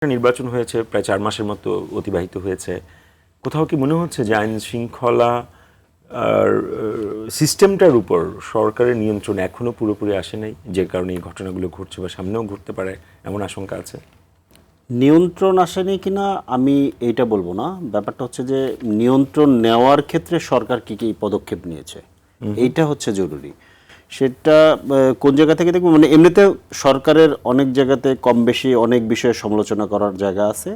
নির্বাচন হয়েছে প্রায় 4 মাসের মতো অতিবাহিত হয়েছে। কোথাও কি মনে হচ্ছে যে আইন শৃঙ্খলা আর সিস্টেমটার উপর সরকারের নিয়ন্ত্রণ এখনো পুরোপুরি আসে নাই, যে কারণে এই ঘটনাগুলো ঘটছে বা সামনেও ঘটতে পারে এমন আশঙ্কা আছে? নিয়ন্ত্রণ আসেনি কিনা আমি এইটা বলবো না। ব্যাপারটা হচ্ছে যে নিয়ন্ত্রণ নেওয়ার ক্ষেত্রে সরকার কি কি পদক্ষেপ নিয়েছে এইটা হচ্ছে জরুরি। সেটা কোন জায়গা থেকে দেখবো, মানে এমনিতে সরকারের অনেক জায়গাতে কম বেশি অনেক বিষয়ে সমালোচনা করার জায়গা আছে,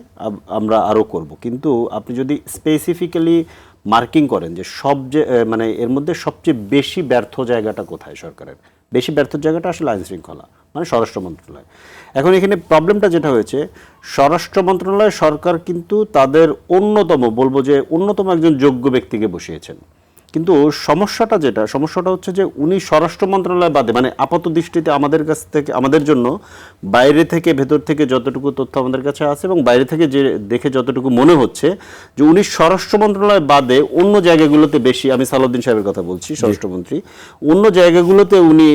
আমরা আরও করব। কিন্তু আপনি যদি স্পেসিফিক্যালি মার্কিং করেন যে মানে এর মধ্যে সবচেয়ে বেশি ব্যর্থ জায়গাটা কোথায়, সরকারের বেশি ব্যর্থ জায়গাটা আসলে আইন শৃঙ্খলা, মানে স্বরাষ্ট্র মন্ত্রণালয়। এখন এখানে প্রবলেমটা যেটা হয়েছে, স্বরাষ্ট্র মন্ত্রণালয় সরকার কিন্তু তাদের বলবো যে অন্যতম একজন যোগ্য ব্যক্তিকে বসিয়েছেন। কিন্তু সমস্যাটা হচ্ছে যে উনি স্বরাষ্ট্র মন্ত্রণালয় বাদে, মানে আপাত দৃষ্টিতে আমাদের কাছ থেকে, আমাদের জন্য বাইরে থেকে ভেতর থেকে যতটুকু তথ্য আমাদের কাছে আছে এবং বাইরে থেকে যে দেখে যতটুকু মনে হচ্ছে যে উনি স্বরাষ্ট্র মন্ত্রণালয় বাদে অন্য জায়গাগুলোতে বেশি, আমি সালাউদ্দিন সাহেবের কথা বলছি, স্বরাষ্ট্রমন্ত্রী, অন্য জায়গাগুলোতে উনি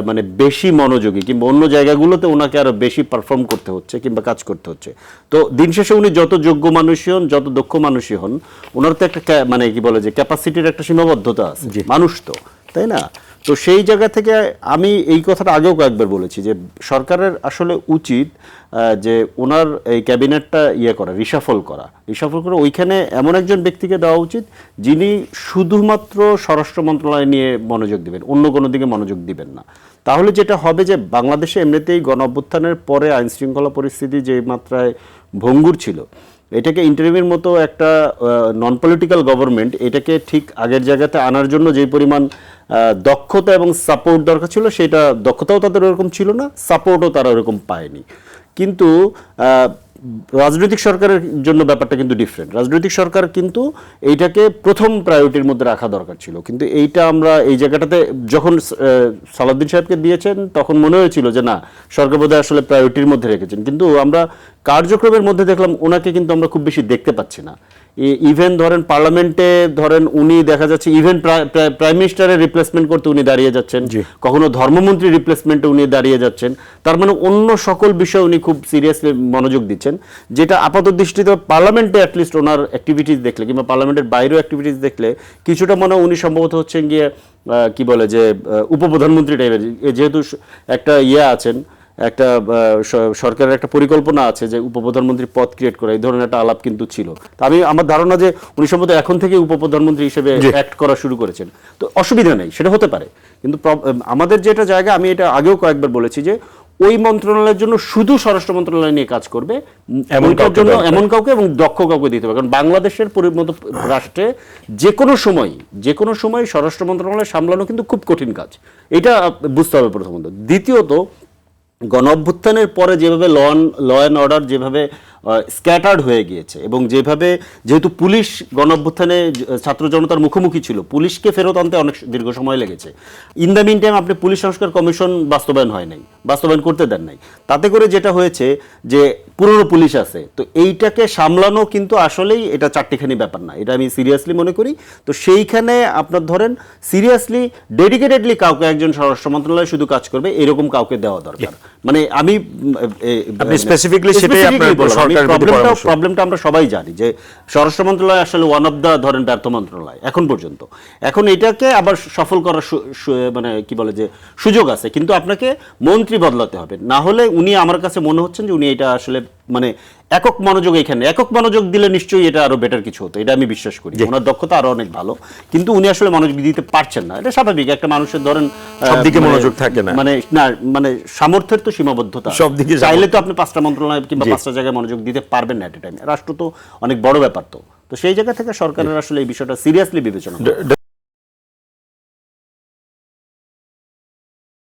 মানে বেশি মনোযোগী, কিংবা অন্য জায়গাগুলোতে ওনাকে আরো বেশি পারফর্ম করতে হচ্ছে কিংবা কাজ করতে হচ্ছে। তো দিন শেষে উনি যত যোগ্য মানুষই হন, যত দক্ষ মানুষই হন, ওনার তো একটা মানে কি বলে যে ক্যাপাসিটির একটা সীমাবদ্ধতা আছে, মানুষ তো, তাই না? তো সেই জায়গা থেকে আমি এই কথাটা আগেও কয়েকবার বলেছি যে সরকারের আসলে উচিত যে ওনার এই ক্যাবিনেটটা রিশাফল করা ওইখানে এমন একজন ব্যক্তিকে দেওয়া উচিত যিনি শুধুমাত্র স্বরাষ্ট্র মন্ত্রণালয় নিয়ে মনোযোগ দিবেন, অন্য কোনো দিকে মনোযোগ দিবেন না। তাহলে যেটা হবে যে বাংলাদেশে এমনিতেই গণ অভ্যুত্থানের পরে আইন শৃঙ্খলা পরিস্থিতি যে মাত্রায় ভঙ্গুর ছিল, এটাকে ইন্টারিমের মতো একটা নন পলিটিক্যাল গভর্নমেন্ট এটাকে ঠিক আগের জায়গাতে আনার জন্য যে পরিমাণ দক্ষতা এবং সাপোর্ট দরকার ছিল, সেটা দক্ষতাও তাদের ওরকম ছিল না, সাপোর্টও তারা ওরকম পায়নি। কিন্তু রাজনৈতিক সরকারের জন্য ব্যাপারটা কিন্তু ডিফারেন্ট। রাজনৈতিক সরকার কিন্তু এইটাকে প্রথম প্রায়োরিটির মধ্যে রাখা দরকার ছিল, কিন্তু এইটা আমরা এই জায়গাটাতে যখন সালাউদ্দিন সাহেবকে দিয়েছেন তখন মনে হয়েছিল যে না, সরকার বোধহয় আসলে প্রায়োরিটির মধ্যে রেখেছেন, কিন্তু আমরা কার্যক্রমের মধ্যে দেখলাম ওনাকে কিন্তু আমরা খুব বেশি দেখতে পাচ্ছি না। ইভেন ধরেন পার্লামেন্টে ধরেন উনি দেখা যাচ্ছে ইভেন প্রাইম মিনিস্টারের রিপ্লেসমেন্ট করতে উনি দাঁড়িয়ে যাচ্ছেন, কখনো ধর্মমন্ত্রী রিপ্লেসমেন্টে উনি দাঁড়িয়ে যাচ্ছেন। তার মানে অন্য সকল বিষয়ে উনি খুব সিরিয়াসলি মনোযোগ দিচ্ছেন, যেটা আপাত দৃষ্টিতে পার্লামেন্টে অ্যাটলিস্ট ওনার অ্যাক্টিভিটিস দেখলে কিংবা পার্লামেন্টের বাইরেও অ্যাক্টিভিটিস দেখলে কিছুটা মনে হয় উনি সম্ভবত হচ্ছেন গিয়ে কি বলে যে উপপ্রধানমন্ত্রী টাইপের, যেহেতু একটা আছেন, একটা সরকারের একটা পরিকল্পনা আছে যে উপপ্রধানমন্ত্রী পদ ক্রিয়েট করা, এই ধরনের একটা আলাপ কিন্তু ছিল। আমি আমার ধারণা যে উনি সম্ভবত এখন থেকে উপপ্রধানমন্ত্রী হিসেবে অ্যাক্ট করা শুরু করেছেন। তো অসুবিধা নেই, সেটা হতে পারে, কিন্তু আমাদের যেটা জায়গা, আমি এটা আগেও কয়েকবার বলেছি যে ওই মন্ত্রণালয়ের জন্য শুধু স্বরাষ্ট্র মন্ত্রণালয় নিয়ে কাজ করবে ওইটার জন্য এমন কাউকে এবং দক্ষ কাউকে দিতে হবে। কারণ বাংলাদেশের মতো রাষ্ট্রে যে কোনো সময় স্বরাষ্ট্র মন্ত্রণালয় সামলানো কিন্তু খুব কঠিন কাজ, এটা বুঝতে হবে প্রথমত। দ্বিতীয়ত, গণ অভ্যুত্থানের পরে যেভাবে ল অ্যান্ড অর্ডার যেভাবে স্ক্যাটার্ড হয়ে গিয়েছে, এবং যেহেতু পুলিশ গণ অভ্যুত্থানে ছাত্র জনতার মুখোমুখি ছিল, পুলিশকে ফেরত আনতে অনেক দীর্ঘ সময় লেগেছে। ইন দ্য মিন টাইম আপনি পুলিশ সংস্কার কমিশন বাস্তবায়ন করতে দেন নাই। তাতে করে যেটা হয়েছে যে পুরনো পুলিশ আছে, তো এইটাকে সামলানো কিন্তু আসলেই এটা চারটিখানি ব্যাপার না, এটা আমি সিরিয়াসলি মনে করি। তো সেইখানে আপনার ধরেন সিরিয়াসলি ডেডিকেটেডলি কাউকে একজন স্বরাষ্ট্র মন্ত্রণালয় শুধু কাজ করবে এরকম কাউকে দেওয়া দরকার। মানে আমি স্পেসিফিকলি প্রবলেমটা আমরা সবাই জানি যে স্বরাষ্ট্র মন্ত্রণালয় আসলে ওয়ান অফ দ্য ধরেন ব্যর্থ মন্ত্রণালয় এখন পর্যন্ত। এখন এটাকে আবার সফল করার মানে কি বলে যে সুযোগ আছে, কিন্তু আপনাকে মন্ত্রী বদলাতে হবে, না হলে উনি আমার কাছে মনে হচ্ছেন যে উনি এটা আসলে মানে একক মনোযোগ দিলে নিশ্চয়ই এটা আরো বেটার কিছু হতো, এটা আমি বিশ্বাস করি। ওনার দক্ষতা আরো অনেক ভালো, কিন্তু উনি আসলে মনোযোগ দিতে পারছেন না। এটা স্বাভাবিক, একটা মানুষের ধরেন সবদিকে মনোযোগ থাকে না, মানে সামর্থ্যের তো সীমাবদ্ধতা, সবদিকে চাইলে তো আপনি 5টা মন্ত্রণালয় কিংবা 5টা জায়গায় মনোযোগ দিতে পারবেন না এট এ টাইম। রাষ্ট্র তো অনেক বড় ব্যাপার, তো সেই জায়গা থেকে সরকারের আসলে এই বিষয়টা সিরিয়াসলি বিবেচনা